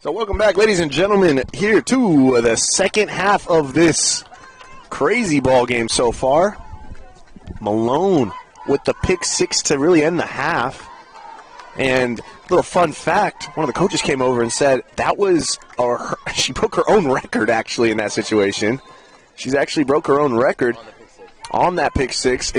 So welcome back, ladies and gentlemen, here to the second half of this crazy ball game so far. Malone with the pick six to really end the half. And a little fun fact, one of the coaches came over and said that was, she broke her own record actually in that situation. She's actually broke her own record on that pick six.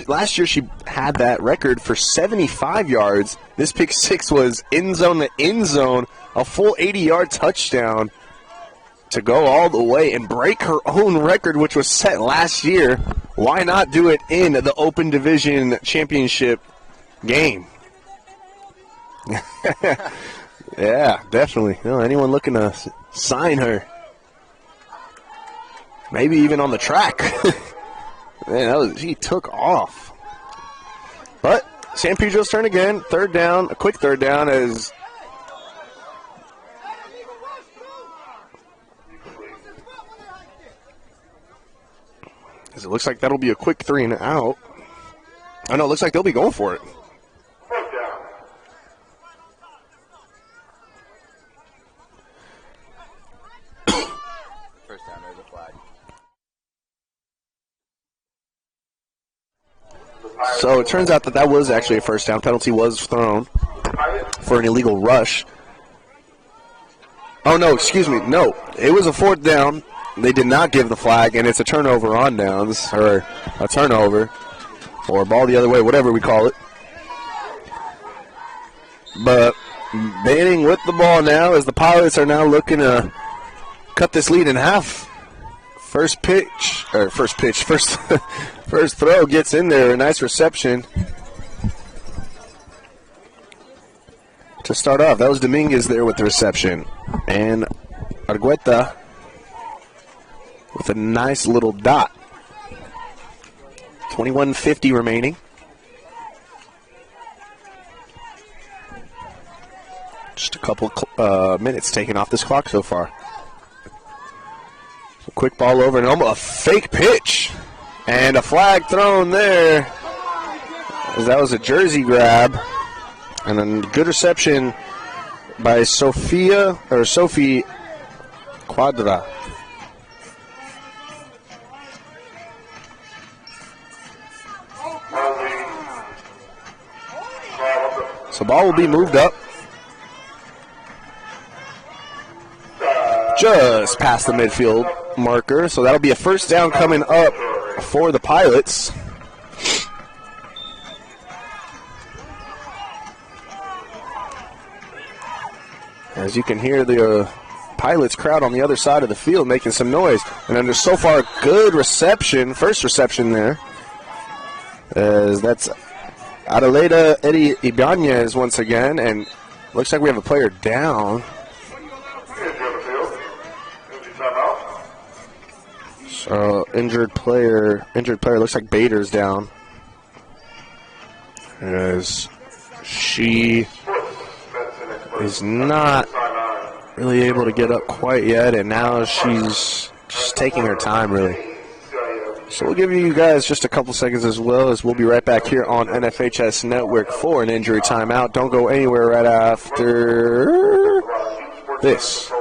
Last year she had that record for 75 yards. This pick six was end zone to end zone, a full 80-yard touchdown to go all the way and break her own record, which was set last year. Why not do it in the Open Division Championship game? Yeah, definitely. Anyone looking to sign her? Maybe even on the track. Man, he took off. But San Pedro's turn again. Third down, a quick third down as it looks like that'll be a quick 3 and out. Oh no, it looks like they'll be going for it. First down, there's a flag. So it turns out that was actually a first down. Penalty was thrown for an illegal rush. Oh, no, excuse me. No, it was a fourth down. They did not give the flag, and it's a turnover on downs, or a turnover, or a ball the other way, whatever we call it. But Banning with the ball now as the Pilots are now looking to cut this lead in half. First throw gets in there. A nice reception to start off. That was Dominguez there with the reception. And Argueta with a nice little dot. 21:50 remaining. Just a couple minutes taken off this clock so far. So quick ball over and almost a fake pitch. And a flag thrown there. As that was a jersey grab. And then good reception by Sophie Quadra. So ball will be moved up. Just past the midfield marker. So that'll be a first down coming up for the Pilots. As you can hear the Pilots crowd on the other side of the field making some noise. And then there's so far good reception, first reception there. As that's Adelaida Eddie Ibanez once again. And looks like we have a player down. So injured player looks like Bader's down. As she is not really able to get up quite yet, and now she's just taking her time really. So we'll give you guys just a couple seconds as well, as we'll be right back here on NFHS Network for an injury timeout. Don't go anywhere right after this.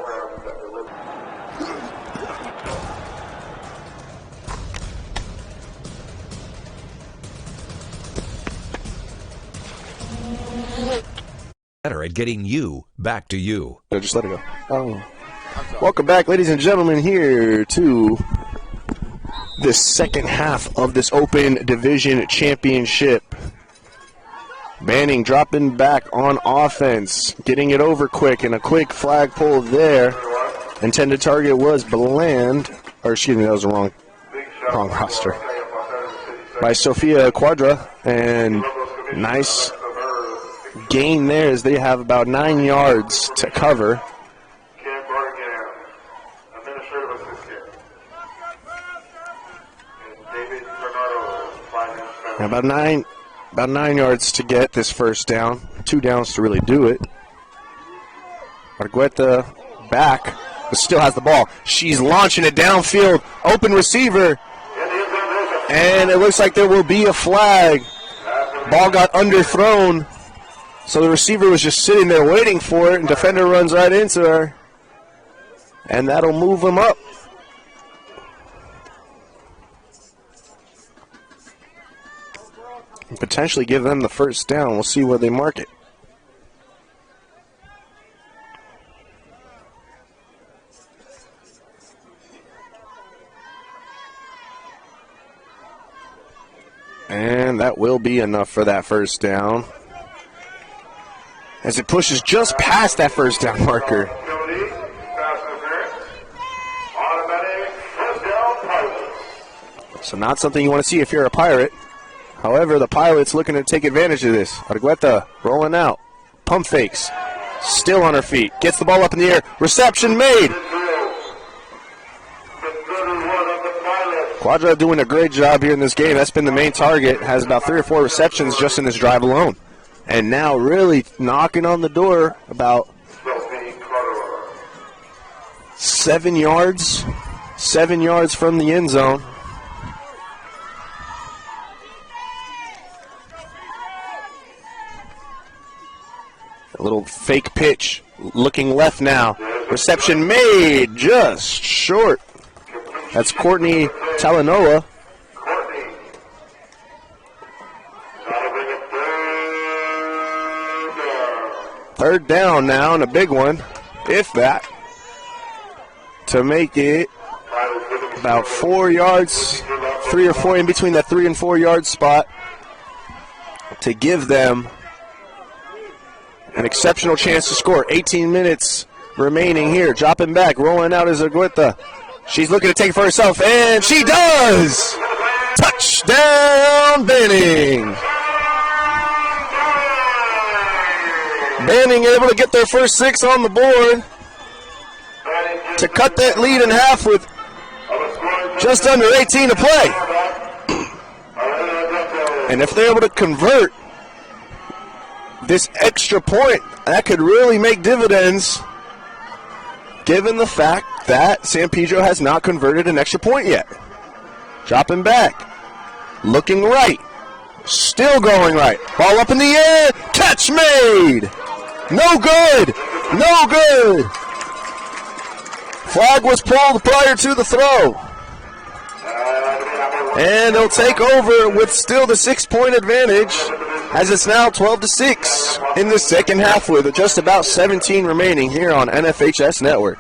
Better at getting you back to you. Just let it go. Oh. Welcome back, ladies and gentlemen, here to the second half of this Open Division Championship. Banning dropping back on offense, getting it over quick, and a quick flag pull there. Intended target was Bland, or excuse me, that was the wrong roster. By Sophia Quadra, and nice gain there as they have about 9 yards to cover. About nine yards to get this first down. 2 downs to really do it. Argueta back, but still has the ball. She's launching it downfield. Open receiver. And it looks like there will be a flag. Ball got underthrown. So the receiver was just sitting there waiting for it, and defender runs right into her. And that'll move him up. And potentially give them the first down. We'll see where they mark it. And that will be enough for that first down, as it pushes just past that first down marker. So not something you want to see if you're a Pirate. However, the Pirates looking to take advantage of this. Argueta rolling out. Pump fakes. Still on her feet. Gets the ball up in the air. Reception made. Quadra doing a great job here in this game. That's been the main target. Has about 3 or 4 receptions just in this drive alone. And now really knocking on the door about 7 yards. 7 yards from the end zone. A little fake pitch. Looking left now. Reception made. Just short. That's Courtney Talanoa. Third down now, and a big one, if that, to make it about 4 yards, 3 or 4 in between that 3 and 4 yard spot, to give them an exceptional chance to score. 18 minutes remaining here. Dropping back, rolling out is Argueta. She's looking to take it for herself, and she does! Touchdown, Banning! Banning able to get their first 6 on the board to cut that lead in half with just under 18 to play. And if they're able to convert this extra point, that could really make dividends, given the fact that San Pedro has not converted an extra point yet. Dropping back. Looking right. Still going right. Ball up in the air. Catch made. No good. No good. Flag was pulled prior to the throw. And they'll take over with still the 6-point advantage, as it's now 12-6 in the second half with just about 17 remaining here on NFHS Network.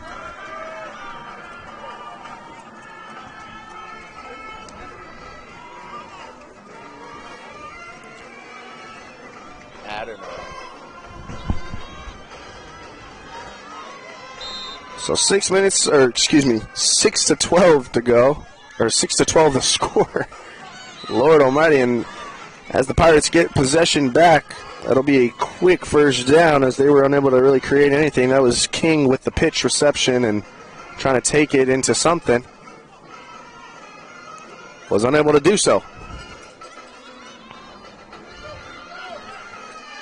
So 6 minutes, or excuse me, 6 to 12 to go, or 6 to 12 to score. Lord Almighty, and as the Pirates get possession back, that'll be a quick first down, as they were unable to really create anything. That was King with the pitch reception and trying to take it into something. Was unable to do so.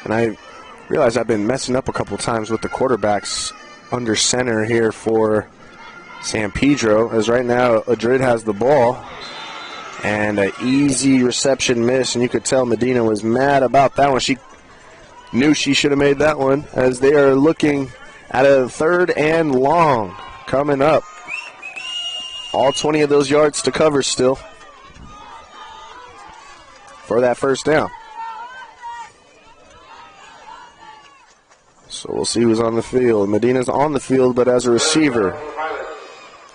And I realize I've been messing up a couple times with the quarterbacks under center here for San Pedro, as right now Madrid has the ball. And an easy reception miss, and you could tell Medina was mad about that one. She knew she should have made that one, as they are looking at a 3rd and long coming up. All 20 of those yards to cover still for that first down. So we'll see who's on the field. Medina's on the field, but as a receiver.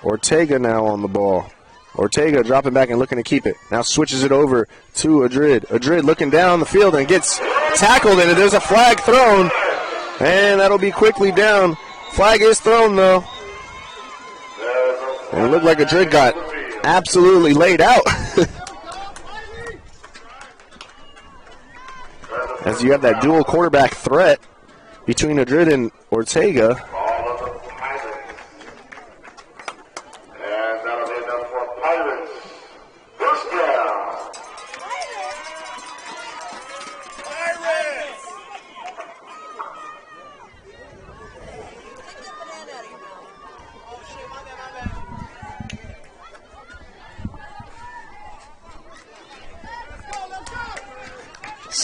Ortega now on the ball. Ortega dropping back and looking to keep it. Now switches it over to Adrid. Adrid looking down the field and gets tackled, and there's a flag thrown. And that'll be quickly down. Flag is thrown, though. And it looked like Adrid got absolutely laid out. As you have that dual quarterback threat between Adrid and Ortega.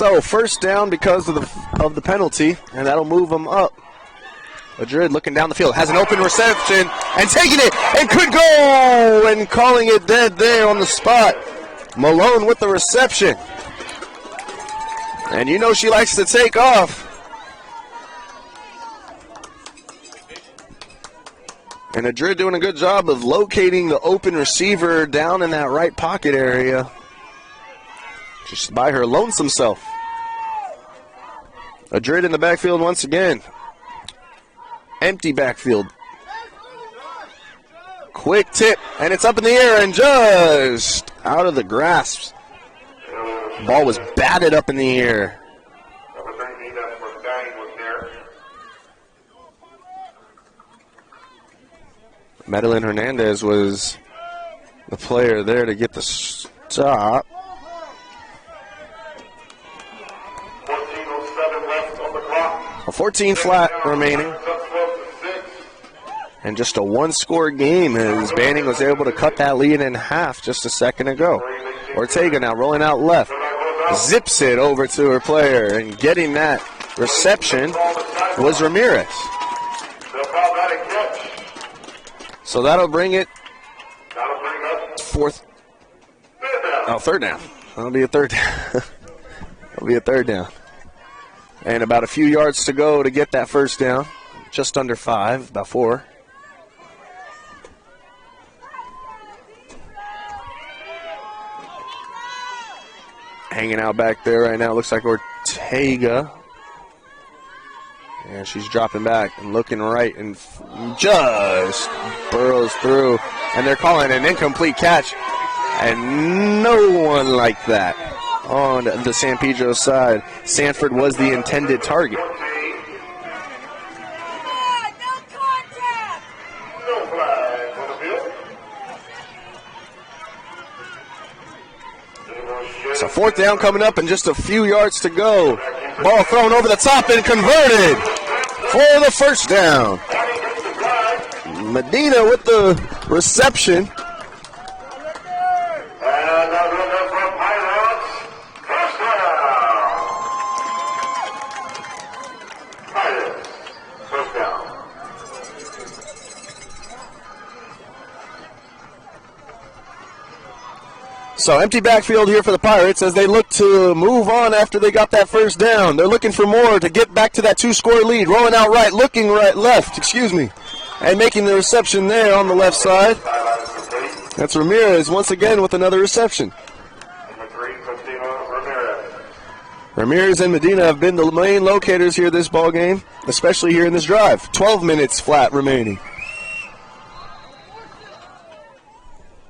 So first down because of the penalty, and that'll move them up. Madrid looking down the field, has an open reception, and taking it, and could go, and calling it dead there on the spot. Malone with the reception. And you know she likes to take off. And Madrid doing a good job of locating the open receiver down in that right pocket area. Just by her lonesome self. Madrid in the backfield once again. Empty backfield. Quick tip, and it's up in the air and just out of the grasp. Ball was batted up in the air. Madeline Hernandez was the player there to get the stop. 14:07 left on the clock. A 14 flat remaining. And just a one-score game as Banning was able to cut that lead in half just a second ago. Ortega now rolling out left. Zips it over to her player, and getting that reception was Ramirez. So that'll bring it third down. That'll be a third down. That'll be a third down. And about a few yards to go to get that first down. Just under 5, about 4. Hanging out back there right now. Looks like Ortega. And she's dropping back and looking right and just burrows through. And they're calling an incomplete catch. And no one liked that on the San Pedro side. Sanford was the intended target. So fourth down coming up and just a few yards to go. Ball thrown over the top and converted for the first down. Medina with the reception. So empty backfield here for the Pirates as they look to move on after they got that first down. They're looking for more to get back to that 2-score lead. Rolling out right, looking left, and making the reception there on the left side. That's Ramirez once again with another reception. Ramirez and Medina have been the main locators here this ball game, especially here in this drive. 12 minutes flat remaining.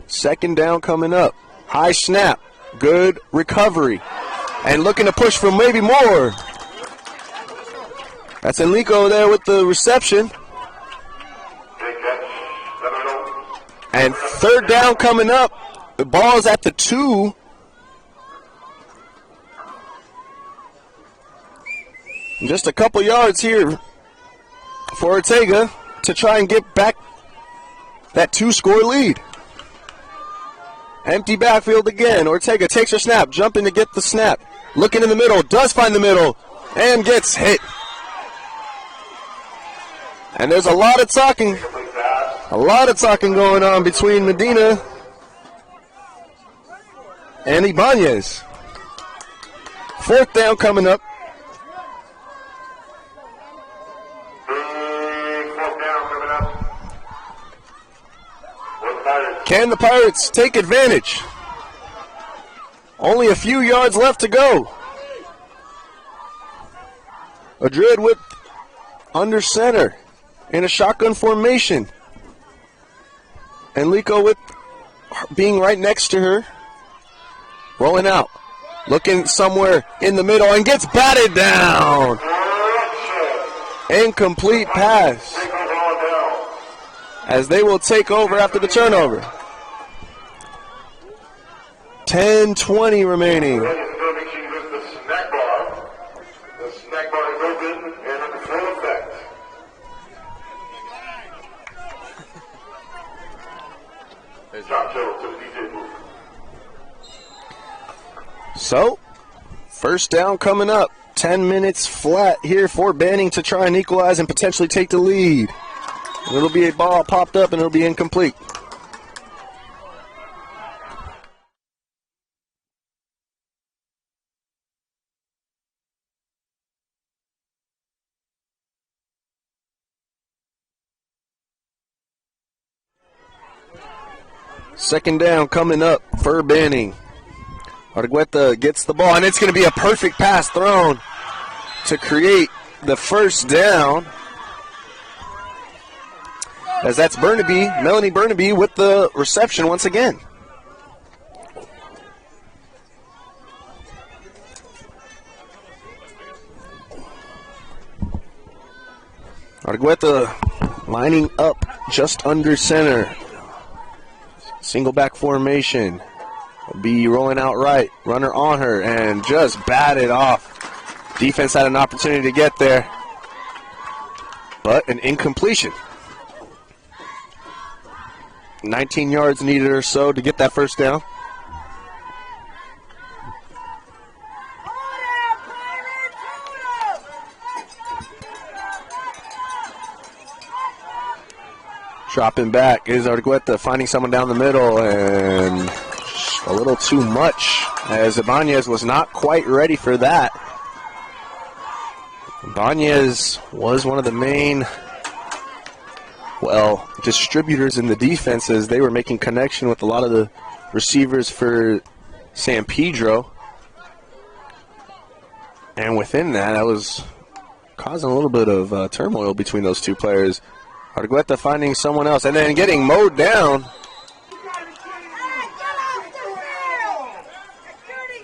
Second down coming up. High snap, good recovery, and looking to push for maybe more. That's Enrico there with the reception. And third down coming up. The ball's at the 2. Just a couple yards here for Ortega to try and get back that 2-score lead. Empty backfield again. Ortega takes her snap, jumping to get the snap. Looking in the middle, does find the middle, and gets hit. And there's a lot of talking going on between Medina and Ibanez. Fourth down coming up. Can the Pirates take advantage? Only a few yards left to go. Madrid with under center in a shotgun formation. And Lico with being right next to her. Rolling out. Looking somewhere in the middle and gets batted down. Incomplete pass. As they will take over after the turnover. 10:20 remaining. So, First down coming up. 10 minutes flat here for Banning to try and equalize and potentially take the lead. It'll be a ball popped up and it'll be incomplete. Second down coming up for Banning. Argueta gets the ball, and it's going to be a perfect pass thrown to create the first down. As that's Burnaby, Melanie Burnaby with the reception once again. Argueta lining up just under center. Single back formation. Will be rolling out right. Runner on her and just batted off. Defense had an opportunity to get there, but an incompletion. 19 yards needed or so to get that first down. Dropping back is Argueta, finding someone down the middle, and a little too much, as Ibanez was not quite ready for that. Ibanez was one of the main, distributors in the defense, as they were making connection with a lot of the receivers for San Pedro. And within that was causing a little bit of turmoil between those two players. Argueta finding someone else and then getting mowed down.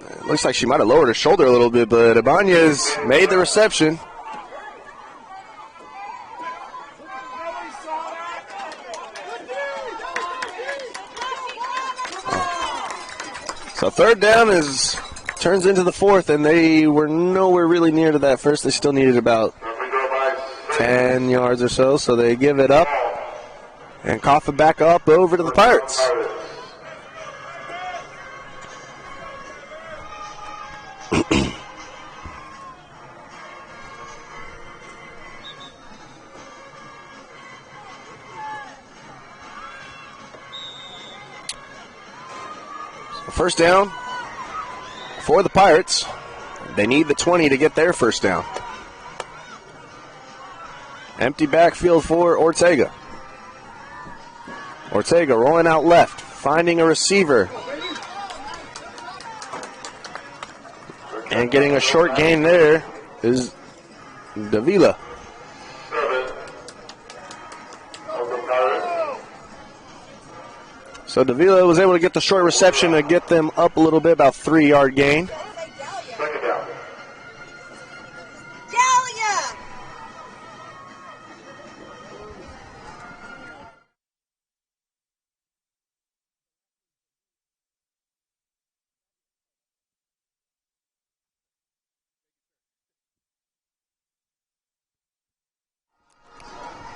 It looks like she might have lowered her shoulder a little bit, but Ibanez made the reception. So third down turns into the fourth, and they were nowhere really near to that first. They still needed about 10 yards or so they give it up and cough it back up over to the Pirates. First down for the Pirates. They need the 20 to get their first down. Empty backfield for Ortega. Ortega rolling out left, finding a receiver. And getting a short gain there is Davila. So Davila was able to get the short reception to get them up a little bit, about 3-yard gain.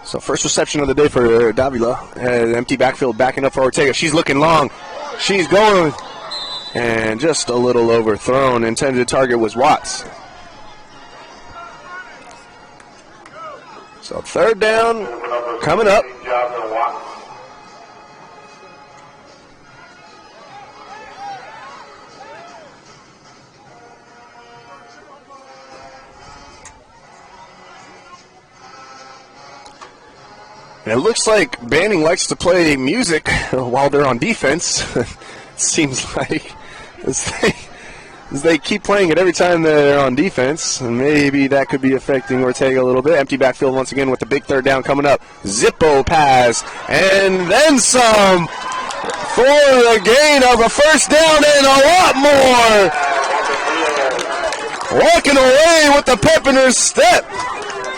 So first reception of the day for Davila. Empty backfield backing up for Ortega. She's looking long. She's going. And just a little overthrown. Intended target was Watts. So third down coming up. And it looks like Banning likes to play music while they're on defense. Seems like as they keep playing it every time they're on defense. And maybe that could be affecting Ortega a little bit. Empty backfield once again with the big third down coming up. Zippo pass and then some for the gain of a first down and a lot more. Walking away with the pep in her step.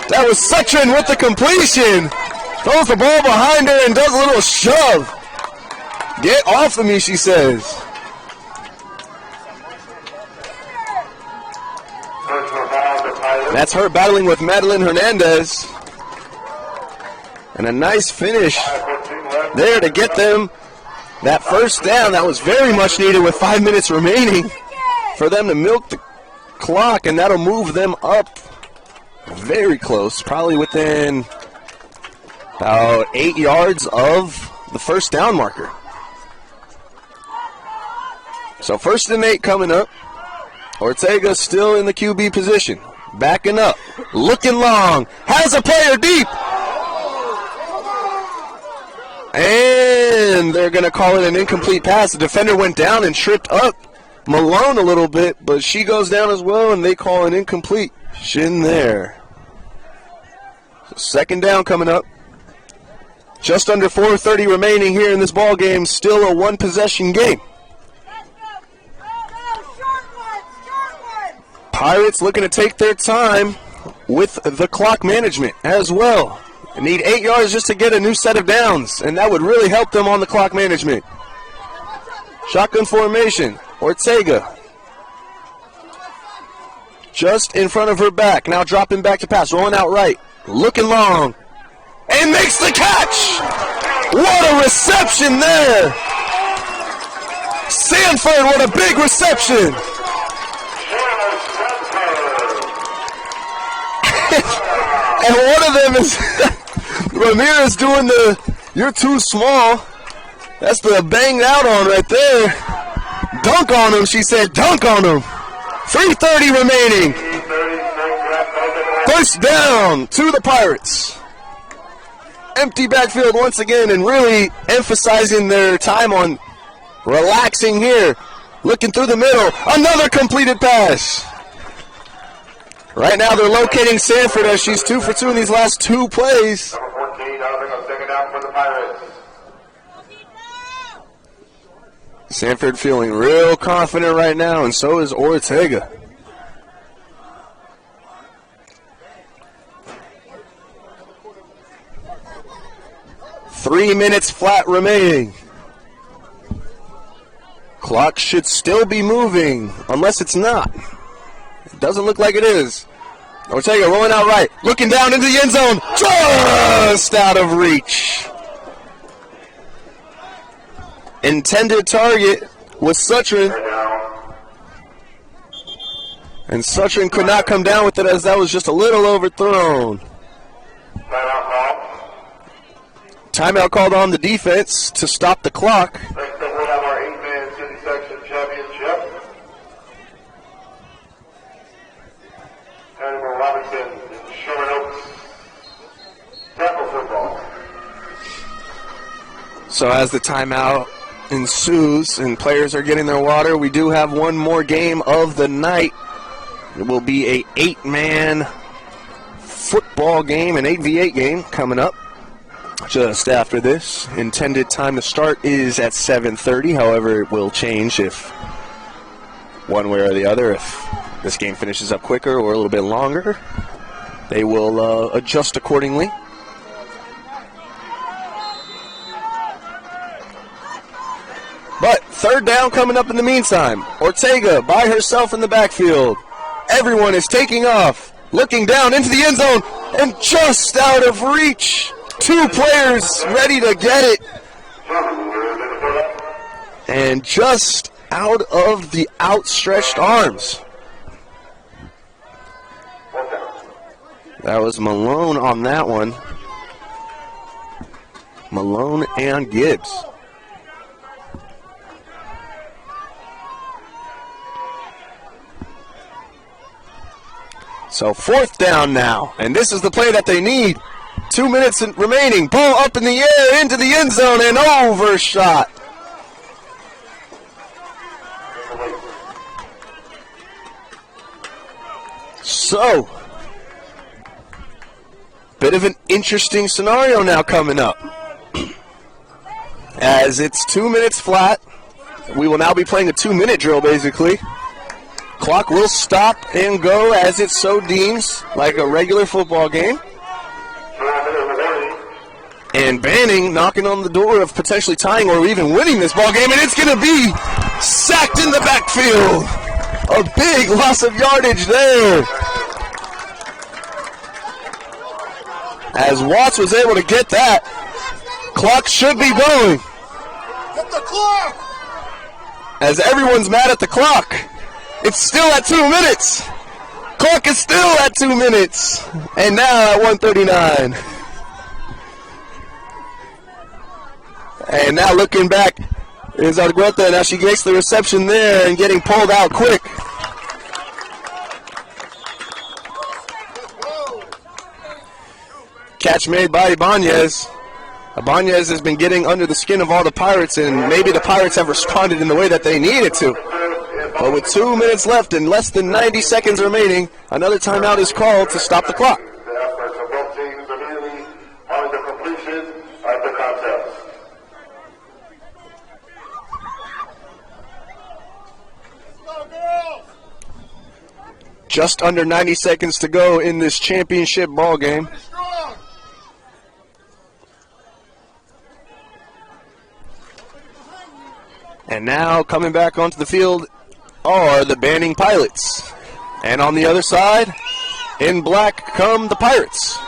That was Sutrin with the completion. Throws the ball behind her and does a little shove. Get off of me, she says. That's her battling with Madeline Hernandez. And a nice finish there to get them that first down that was very much needed with 5 minutes remaining for them to milk the clock, and that'll move them up very close, probably within about 8 yards of the first down marker. So 1st and 8 coming up. Ortega still in the QB position. Backing up. Looking long. Has a player deep. And they're going to call it an incomplete pass. The defender went down and tripped up Malone a little bit, but she goes down as well, and they call an incomplete. Shin there. So 2nd down coming up. Just under 4:30 remaining here in this ball game. Still a one-possession game. Pirates looking to take their time with the clock management as well. They need 8 yards just to get a new set of downs, and that would really help them on the clock management. Shotgun formation. Ortega just in front of her back. Now dropping back to pass. Rolling out right. Looking long. And makes the catch! What a reception there! Sanford, what a big reception! And one of them is Ramirez doing the "you're too small." That's the banged out on right there. Dunk on him, she said. Dunk on him. 3:30 remaining. 1st down to the Pirates. Empty backfield once again, and really emphasizing their time on relaxing here. Looking through the middle. Another completed pass. Right now they're locating Sanford as she's 2 for 2 in these last 2 plays. Number 14, now bring up 2nd down for the Pirates. Sanford feeling real confident right now, and so is Ortega. Three minutes flat remaining. Clock should still be moving, unless it's not. It doesn't look like it is. Ortega rolling out right, looking down into the end zone, just out of reach. Intended target was Sutrin, and Sutrin could not come down with it as that was just a little overthrown. Timeout call. Timeout called on the defense to stop the clock. Next up, we'll have our 8-man city section championship. Hannibal Robinson in Sherman Oaks. Tackle football. So as the timeout ensues and players are getting their water, we do have one more game of the night. It will be a 8-man football game, an 8v8 game coming up just after this. Intended time to start is at 7:30. However, it will change if one way or the other. If this game finishes up quicker or a little bit longer, they will adjust accordingly. But 3rd down coming up in the meantime. Ortega by herself in the backfield. Everyone is taking off, looking down into the end zone, and just out of reach. 2 players ready to get it. And just out of the outstretched arms. That was Malone on that one. Malone and Gibbs. So 4th down now, and this is the play that they need. 2 minutes remaining. Ball up in the air into the end zone and overshot. So, bit of an interesting scenario now coming up. As it's 2 minutes flat, we will now be playing a 2-minute drill basically. Clock will stop and go as it so deems, like a regular football game. And Banning knocking on the door of potentially tying or even winning this ball game, and it's going to be sacked in the backfield. A big loss of yardage there. As Watts was able to get that, clock should be going. Get the clock! As everyone's mad at the clock. It's still at 2 minutes. Clock is still at 2 minutes. And now at 1:39. And now looking back is Argueta. Now she gets the reception there and getting pulled out quick. Catch made by Ibanez. Ibanez has been getting under the skin of all the Pirates, and maybe the Pirates have responded in the way that they needed to. But with 2 minutes left and less than 90 seconds remaining, another timeout is called to stop the clock. The efforts of both teams immediately on the completion of the contest. Just under 90 seconds to go in this championship ball game. And now coming back onto the field are the Banning Pilots. And on the other side, in black, come the Pirates.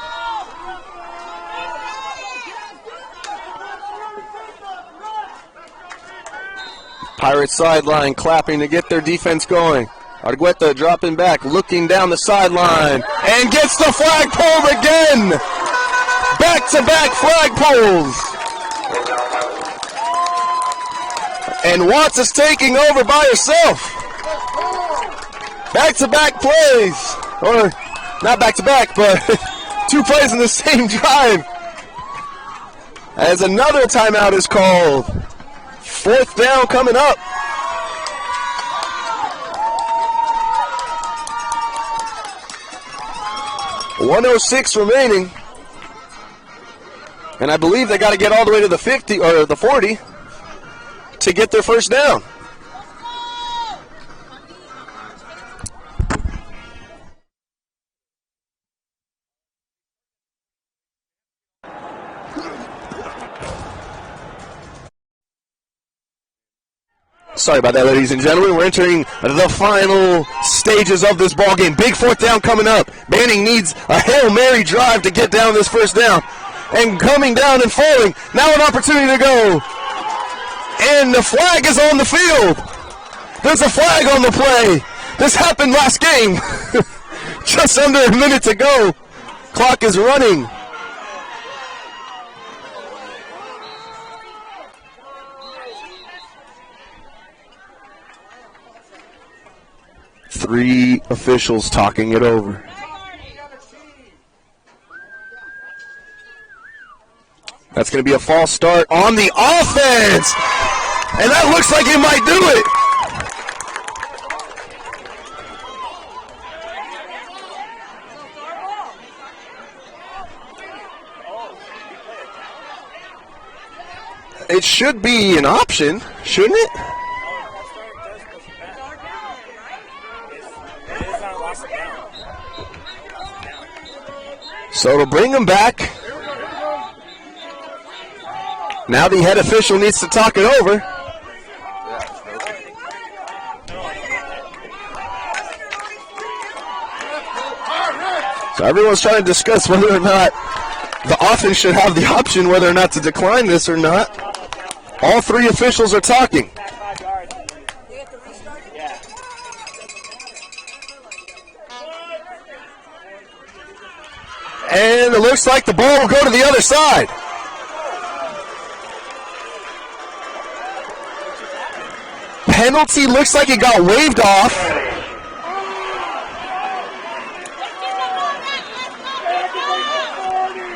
Pirates sideline clapping to get their defense going. Argueta dropping back, looking down the sideline, and gets the flagpole again! Back-to-back flagpoles! And Watts is taking over by herself. Back-to-back plays. Or, not back-to-back, but 2 plays in the same drive. As another timeout is called. 4th down coming up. .106 remaining. And I believe they got to get all the way to the 50 or the 40 to get their first down. Sorry about that, ladies and gentlemen. We're entering the final stages of this ball game. Big 4th down coming up. Banning needs a Hail Mary drive to get down this first down. And coming down and falling. Now an opportunity to go. And the flag is on the field. There's a flag on the play. This happened last game. Just under a minute to go. Clock is running. Three officials talking it over. That's going to be a false start on the offense. And that looks like it might do it. It should be an option, shouldn't it? So to bring him back. Now the head official needs to talk it over. So everyone's trying to discuss whether or not the offense should have the option whether or not to decline this or not. All three officials are talking. And it looks like the ball will go to the other side. Penalty looks like it got waved off.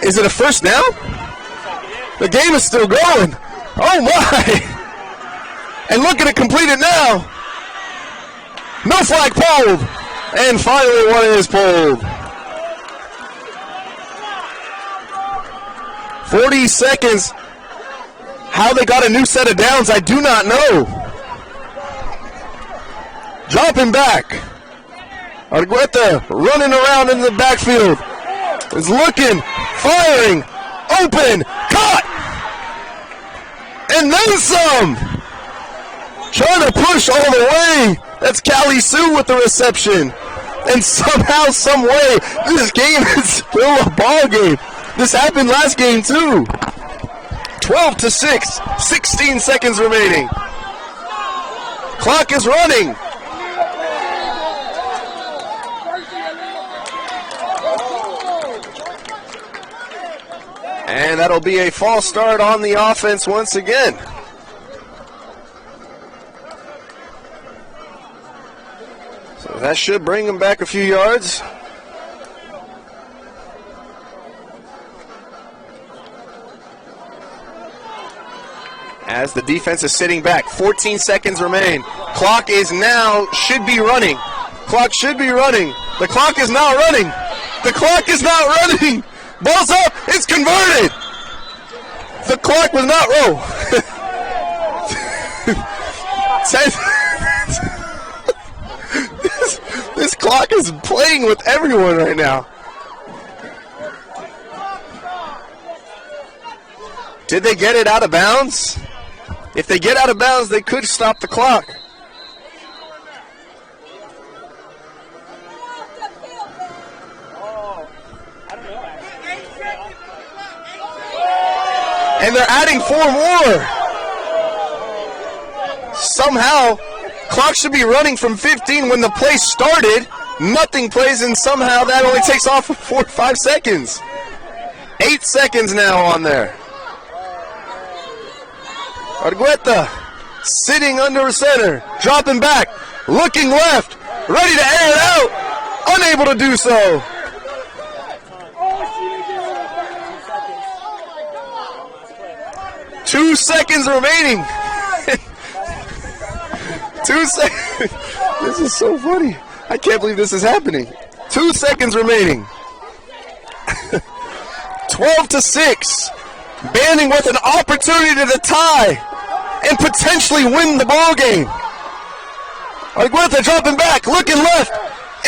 Is it a first down? The game is still going. Oh my! And look at it completed now. No flag pulled. And finally one is pulled. 40 seconds. How they got a new set of downs, I do not know. Dropping back. Argueta running around in the backfield. Is looking, firing, open, caught! And then some! Trying to push all the way. That's Callie Sue with the reception. And somehow, some way, this game is still a ball game. This happened last game too. 12-6, 16 seconds remaining. Clock is running. And that'll be a false start on the offense once again. So that should bring them back a few yards. As the defense is sitting back, 14 seconds remain. Clock is now, should be running. Clock should be running. The clock is not running. The clock is not running. Ball's up, it's converted. The clock was not roll. This clock is playing with everyone right now. Did they get it out of bounds? If they get out of bounds, they could stop the clock. And they're adding 4 more. Somehow, clock should be running from 15 when the play started. Nothing plays, and somehow that only takes off for 4 or 5 seconds. 8 seconds now on there. Argueta sitting under center, dropping back, looking left, ready to air it out, unable to do so. Two seconds remaining. 2 seconds. This is so funny. I can't believe this is happening. 2 seconds remaining. 12-6. Banning with an opportunity to tie and potentially win the ball game. Argueta dropping back, looking left,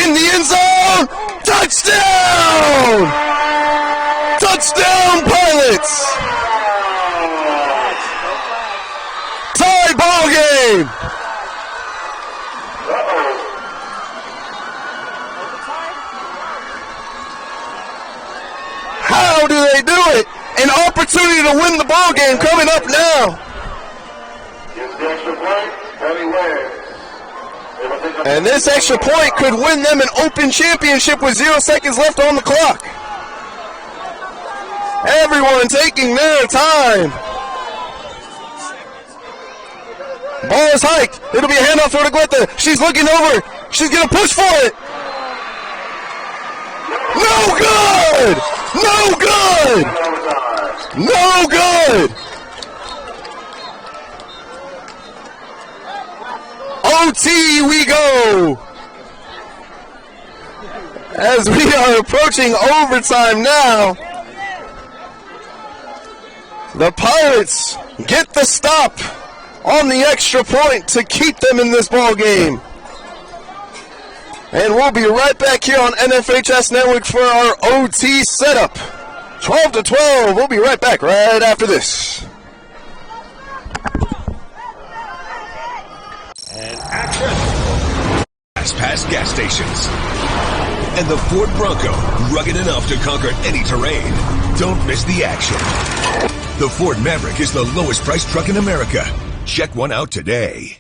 in the end zone. Touchdown! Touchdown, Pilots! Tie ball game. How do they do it? An opportunity to win the ball game coming up now. And this extra point could win them an open championship with 0 seconds left on the clock. Everyone taking their time. Ball is hiked. It'll be a handoff for Argueta. She's looking over. She's going to push for it. No good! No good! No good! OT we go! As we are approaching overtime now, the Pirates get the stop on the extra point to keep them in this ball game. And we'll be right back here on NFHS Network for our OT setup. 12-12. We'll be right back right after this. And action. Past gas stations. And the Ford Bronco, rugged enough to conquer any terrain. Don't miss the action. The Ford Maverick is the lowest priced truck in America. Check one out today.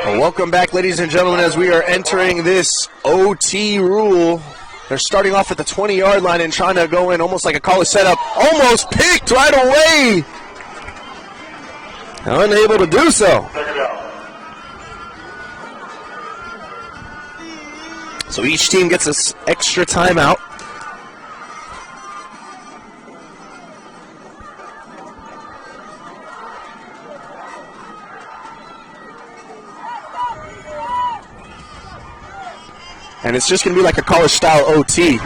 Well, welcome back, ladies and gentlemen, as we are entering this OT rule. They're starting off at the 20-yard line and trying to go in almost like a college setup. Almost picked right away. Unable to do so. So each team gets an extra timeout. And it's just going to be like a college-style OT.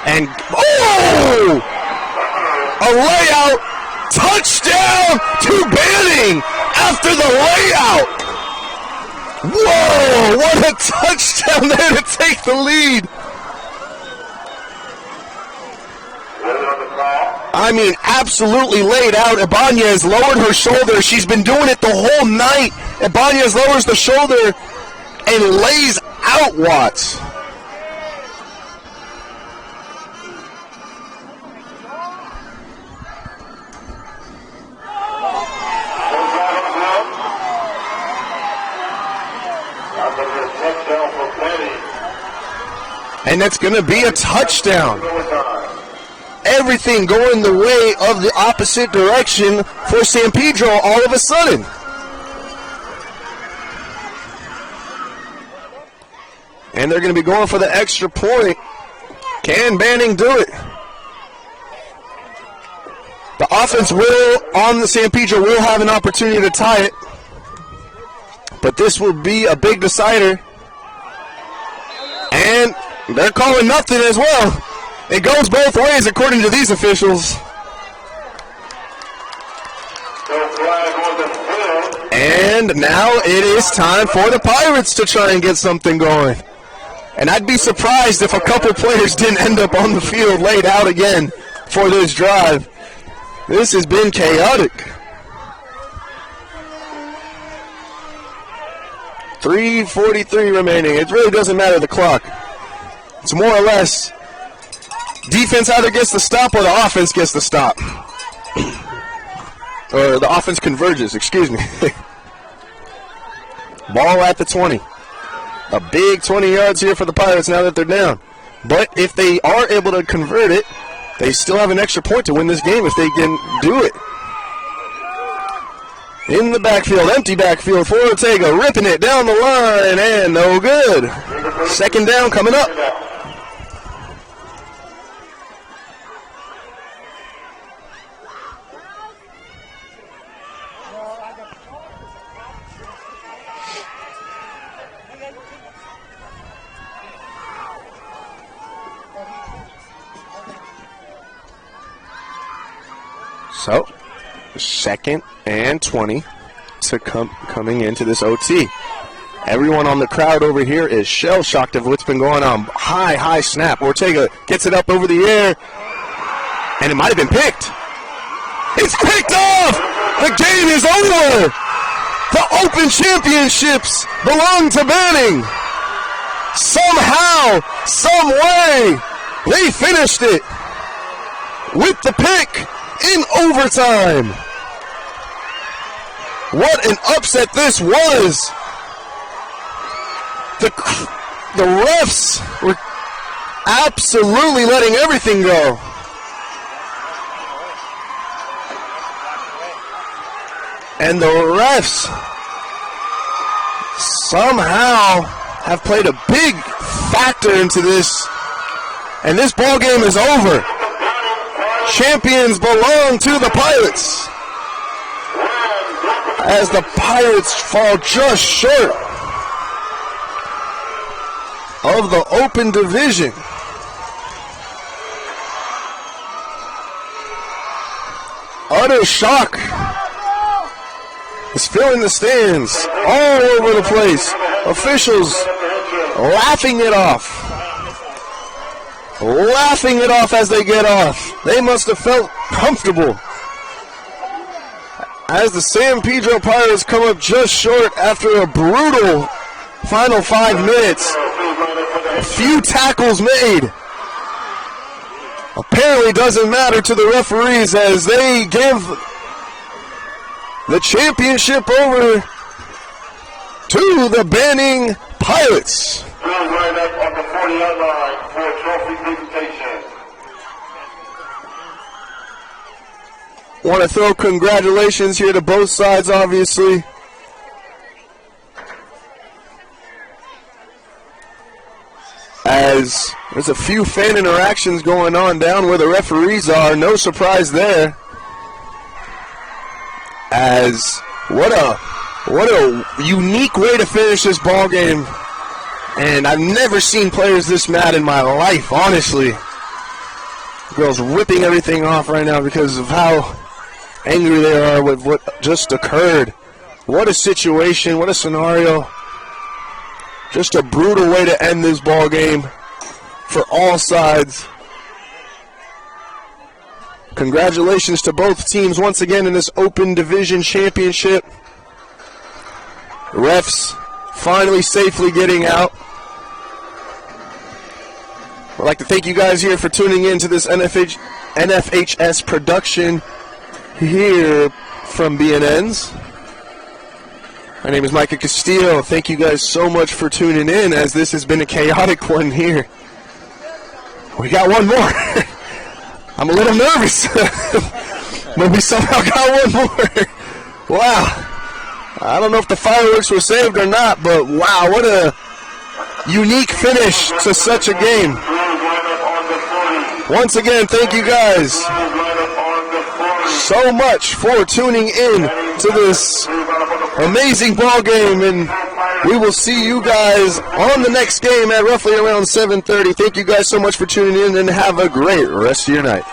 And, oh! A layout, touchdown to Banning after the layout. Whoa, what a touchdown there to take the lead. I mean, absolutely laid out. Ibanez lowered her shoulder. She's been doing it the whole night. Ibanez lowers the shoulder and lays out Watts. And that's going to be a touchdown. Everything going the way of the opposite direction for San Pedro all of a sudden. And they're going to be going for the extra point. Can Banning do it? The offense on the San Pedro will have an opportunity to tie it. But this will be a big decider. And they're calling nothing as well. It goes both ways according to these officials. And now it is time for the Pirates to try and get something going. And I'd be surprised if a couple players didn't end up on the field laid out again for this drive. This has been chaotic. 3:43 remaining. It really doesn't matter the clock. It's more or less defense either gets the stop or the offense gets the stop. Or the offense converges, excuse me. Ball at the 20. A big 20 yards here for the Pirates now that they're down. But if they are able to convert it, they still have an extra point to win this game if they can do it. In the backfield, empty backfield for Ortega, ripping it down the line, and no good. Second down coming up. So, second and 20 to coming into this OT. Everyone on the crowd over here is shell-shocked of what's been going on. High snap. Ortega gets it up over the air, and it might have been picked. It's picked off! The game is over! The Open Championships belong to Banning! Somehow, some way, they finished it with the pick in overtime. What an upset this was. The refs were absolutely letting everything go. And the refs somehow have played a big factor into this. And this ball game is over. Champions belong to the Pirates, as the Pirates fall just short of the Open Division. Utter shock is filling the stands all over the place. Officials laughing it off. Laughing it off as they get off. They must have felt comfortable. As the San Pedro Pirates come up just short after a brutal final 5 minutes. A few tackles made. Apparently doesn't matter to the referees as they give the championship over to the Banning Pirates. Right up on the 40-yard line for a trophy presentation. Want to throw congratulations here to both sides, obviously. as there's a few fan interactions going on down where the referees are. No surprise there. As what a unique way to finish this ball game. And I've never seen players this mad in my life, honestly. The girls ripping everything off right now because of how angry they are with what just occurred. What a situation, what a scenario. Just a brutal way to end this ball game for all sides. Congratulations to both teams once again in this Open Division Championship. Refs finally safely getting out. I'd like to thank you guys here for tuning in to this NFHS production here from BNN's. My name is Micah Castillo. Thank you guys so much for tuning in, as this has been a chaotic one here. We got one more. I'm a little nervous, but we somehow got one more. Wow. I don't know if the fireworks were saved or not, but wow, what a unique finish to such a game. Once again, thank you guys so much for tuning in to this amazing ball game, and we will see you guys on the next game at roughly around 7:30. Thank you guys so much for tuning in, and have a great rest of your night.